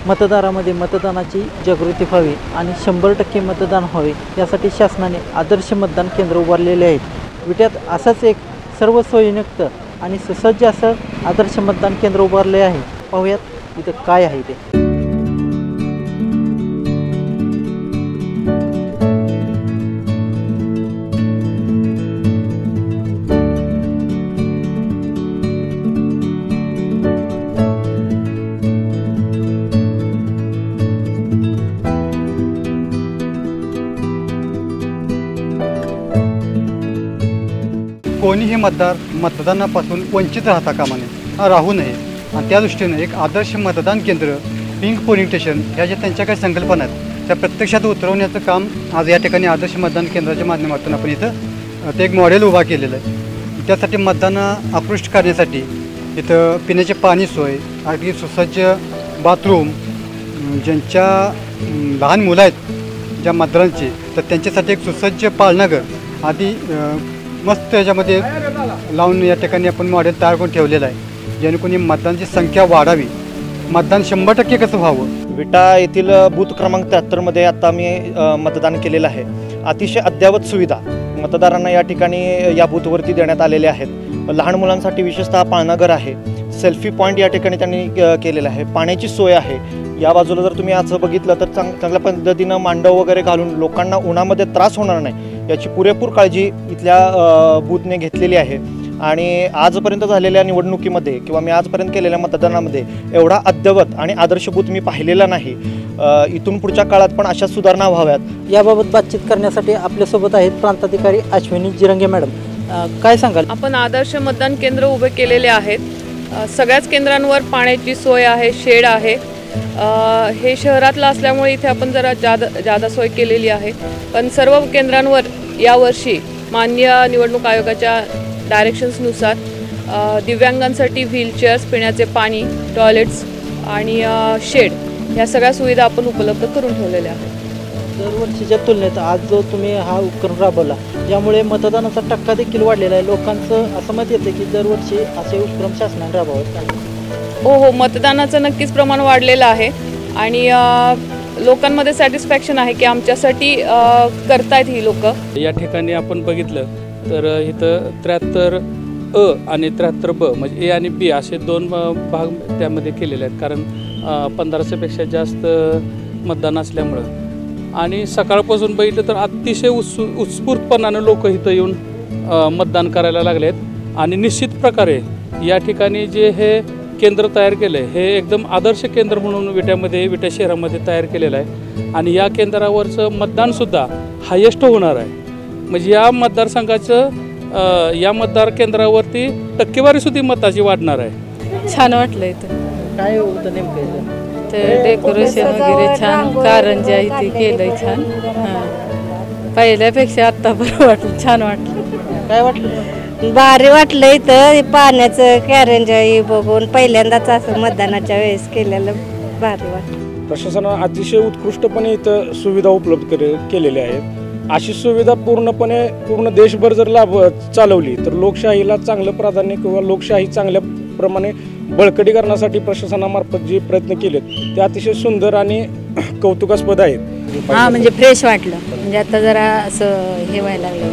मतदारामध्ये मतदानाची जागृती व्हावी आणि 100% मतदान व्हावे यासाठी शासनाने आदर्श मतदान केंद्र उभारलेले आहेत। विट्यात असाच एक सर्व सोयीयुक्त आणि सुसज्ज असं आदर्श मतदान केंद्र उभारले आहे। पाहूयात इथं काय आहे ते। कोणीही मतदार मतदानापासून वंचित राहू नये आणि त्या दृष्टीने एक आदर्श मतदान केंद्र पिंक पोलिंग स्टेशन ह्या ज्या त्यांच्या काही संकल्पना आहेत त्या प्रत्यक्षात उतरवण्याचं काम आज या ठिकाणी आदर्श मतदान केंद्राच्या माध्यमातून आपण इथं ते एक मॉडेल उभा केलेलं आहे। त्यासाठी मतदान आकृष्ट करण्यासाठी इथं पिण्याचे पाणी सोय, अगदी सुसज्ज बाथरूम, ज्यांच्या लहान मुलं आहेत ज्या मतदारांची तर त्यांच्यासाठी एक सुसज्ज पाळणाघर आदी मस्त याच्यामध्ये लावून या ठिकाणी आपण मॉडेल तयार करून ठेवलेलं आहे, जेणेकरून मतदानाची संख्या वाढावी, मतदान 100% कसं व्हावं। विटा येथील बूथ क्रमांक 73मध्ये आता मी मतदान केलेलं आहे। अतिशय अद्ययावत सुविधा मतदारांना या ठिकाणी या बूथवरती देण्यात आलेल्या आहेत। लहान मुलांसाठी विशेषतः पाळणाघर आहे, सेल्फी पॉईंट या ठिकाणी त्यांनी केलेला आहे, पाण्याची सोय आहे। या बाजूला जर तुम्ही आज बघितलं तर चांगल्या पद्धतीनं मांडव वगैरे घालून लोकांना उन्हामध्ये त्रास होणार नाही याची पुरेपूर काळजी इथल्या बूथने घेतलेली आहे। आणि आजपर्यंत झालेल्या निवडणुकीमध्ये किंवा मी आजपर्यंत केलेल्या मतदानामध्ये एवढा अद्ययावत आणि आदर्श बूथ मी पाहिलेला नाही। इथून पुढच्या काळात पण अशा सुधारणा व्हाव्यात याबाबत बातचीत करण्यासाठी आपल्यासोबत आहेत प्रांताधिकारी अश्विनी जिरंगे मॅडम। काय सांगाल? आपण आदर्श मतदान केंद्र उभे केलेले आहेत। सगळ्याच केंद्रांवर पाण्याची सोय आहे, शेड आहे। हे शहरातलं असल्यामुळे इथे आपण जरा जादा सोय केलेली आहे, पण सर्व केंद्रांवर यावर्षी माननीय निवडणूक आयोगाच्या डायरेक्शन्सनुसार दिव्यांगांसाठी व्हीलचेअर्स, पिण्याचे पाणी, टॉयलेट्स आणि शेड ह्या सगळ्या सुविधा आपण उपलब्ध करून ठेवलेल्या आहेत। दरवर्षीच्या तुलनेत आज जो तुम्ही हा उपक्रम राबवला यामुळे मतदानाचा टक्का देखील वाढलेला आहे। लोकांचं असं मत येतं की दरवर्षी असे उपक्रम शासनाने राबवावेत। हो, मतदानाचं नक्कीच प्रमाण वाढलेलं आहे आणि लोकांमध्ये सॅटिस्फॅक्शन आहे की आमच्यासाठी करतायत ही लोक। या ठिकाणी आपण बघितलं तर इथं 73A आणि 73B म्हणजे ए आणि बी असे 2 भाग त्यामध्ये केलेले आहेत, कारण 1500पेक्षा जास्त मतदान असल्यामुळं। आणि सकाळपासून बघितलं तर अतिशय उत्स्फूर्तपणानं लोक इथं येऊन मतदान करायला लागले आहेत। आणि निश्चित प्रकारे या ठिकाणी जे हे केंद्र तयार केलं आहे हे एकदम आदर्श केंद्र म्हणून विटा शहरामध्ये तयार केलेलं आहे। आणि या केंद्रावरचं मतदानसुद्धा हायेस्ट होणार आहे, म्हणजे या मतदारसंघाचं या मतदार केंद्रावरती टक्केवारीसुद्धा मताची वाढणार आहे। छान वाटलं इथं। काय होतं नेमकं? तर डेकोरेशन वगैरे छान, कारंजा इथे केलंय छान। पहिल्यापेक्षा आत्ता बरं वाटलं, छान वाटलं। काय वाटलं? भारी वाटलं इथं कारंजा कॅरेंजा बघून पहिल्यांदाच असं मतदानाच्या वेळेस केलेलं भारी वाटलं। प्रशासनाने अतिशय उत्कृष्टपणे इथं सुविधा उपलब्ध केलेल्या आहेत। अशी सुविधा पूर्ण देशभर जर चालवली तर लोकशाहीला चांगलं प्राधान्य किंवा लोकशाही चांगल्या प्रमाणे बळकटी करण्यासाठी प्रशासनामार्फत जे प्रयत्न केलेत ते अतिशय सुंदर आणि कौतुकास्पद आहेत। म्हणजे फ्रेश वाटलं, म्हणजे आता जरा असं हे व्हायला लागलं,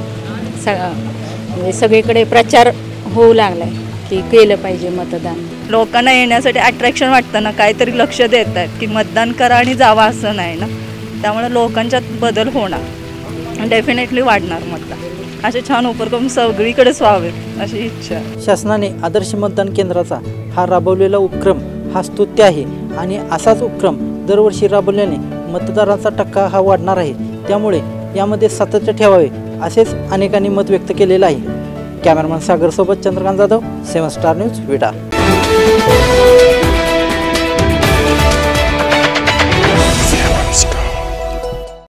म्हणजे सगळीकडे प्रचार होऊ लागलाय की केलं पाहिजे मतदान। लोकांना येण्यासाठी अट्रॅक्शन वाटतं ना, काहीतरी लक्ष देत आहेत की मतदान करा आणि जावा असं नाही ना, त्यामुळे लोकांच्यात बदल होणार, डेफिनेटली वाढणार मतदान। असे छान उपक्रम सगळीकडेच व्हावेत अशी इच्छा। शासनाने आदर्श मतदान केंद्राचा हा राबवलेला उपक्रम हा स्तुत्य आहे आणि असाच उपक्रम दरवर्षी राबवल्याने मतदारांचा टक्का हा वाढणार आहे। त्यामुळे यामध्ये सातत्य ठेवावे असेच अनेकांनी मत व्यक्त केलेलं आहे। कॅमेरामॅन सागरसोबत चंद्रकांत जाधव, 7 स्टार न्यूज, विटा।